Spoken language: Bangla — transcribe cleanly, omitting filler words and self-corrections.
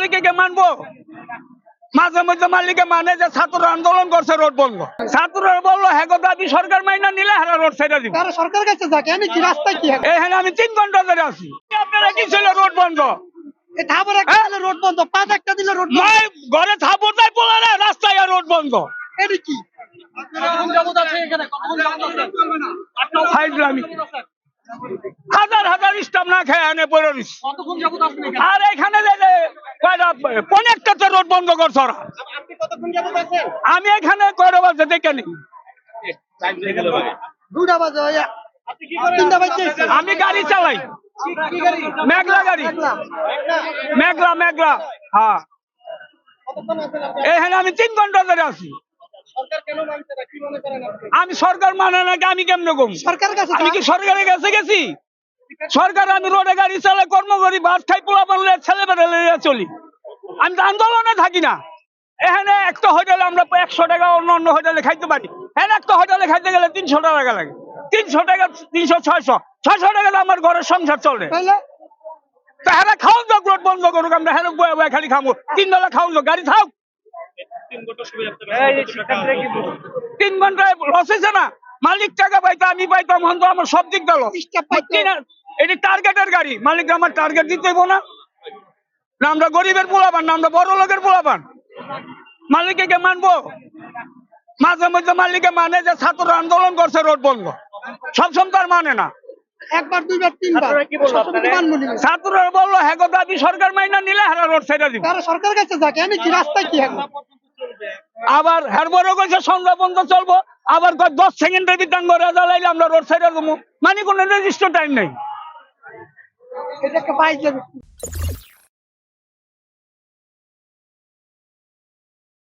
মালিককে মানবো? মাঝে মধ্যে মালিকে মানে যে ছাত্র আন্দোলন করছে রোড বন্ধ, ছাত্ররা বললো হ্যাঁ দাবি সরকার মাইনা নিলে হ্যাঁ রোড ছেড়ে দিব। সরকার কাছে যাক আমি কি রাস্তায় কি এখানে আমি 3 ঘন্টা ধরে আছি। আপনারা কি ছিল রোড বন্ধ? থাপড় একটা দিলে রোড বন্ধ, পাঁচ একটা দিলে রোড বন্ধ, ঘরে থাপড় দেয় পোলারে, রাস্তায় রোড বন্ধ। এটা কি ফাইজলামি। হাজার হাজার স্টাফ না খেয়ে এনে পড়ে রইছে। আর এখানে অনেকটা রোড বন্ধ করছে ওরা। আমি এখানে কয়টা বাজে দেখে নি, 2টা বাজে 3টা বাজে। আমি গাড়ি চালাই, মেঘলা গাড়ি, মেঘলা। হ্যাঁ, এখানে আমি 3 ঘন্টা ধরে আছি। আমি সরকার মানে নাকি আমি কেমনে কম? সরকার কাছে আমি কি সরকারের কাছে গেছি? সরকার আমি রোডে গাড়ি চালাই, কর্ম করি, বাস খাই, পোলা পানলে ছেলে বেড়ে চলি। আমি তো আন্দোলনে থাকি না। এখানে একটা হোটেলে আমরা 100 টাকা অন্য হোটেলে খাইতে পারি, হ্যাঁ একটা হোটেলে খাইতে গেলে 300 টাকা লাগে। 300 টাকা 300 600 টাকা আমার ঘরের সংসার চলে। হ্যাঁ খাওয়ান যাক, রোড বন্ধ করুক, আমরা হ্যাঁ বয়ে বয়ে খালি খাবো। 3 বেলা খাওয়ান যাক, গাড়ি থাক। 3 ঘন্টায় লস হয়েছে না? মালিক টাকা পাইতো, আমি পাইতাম, হয়তো আমার সব দিক গেল। এটি টার্গেটের গাড়ি, মালিক আমার টার্গেট দিতে হইব না? না আমরা গরিবের পোলাপান, না আমরা বড় লোকের পোলাপান? মালিককে মানবো? মাঝে মধ্যে মালিকে মানে যে ছাত্র আন্দোলন করছে রোড বন্ধ, সবসময় তার মানে না। একবার 2বার 3বার ছাত্ররা বললো হ্যাঁ দাবি সরকার মাইনা নিলে হ্যাঁ রোড ছেড়ে দিব। সরকার কাছে যাক আমি কি রাস্তায় কি আবার হ্যারবরও কইছে সন্ধ্যা পর্যন্ত চলবো, আবার 10 সেকেন্ডের ভিতরে রেজা লাইলে আমরা রোড ছেড়ে দেবো। মানে কোনো নির্দিষ্ট টাইম নেই। এটা একটা বাইক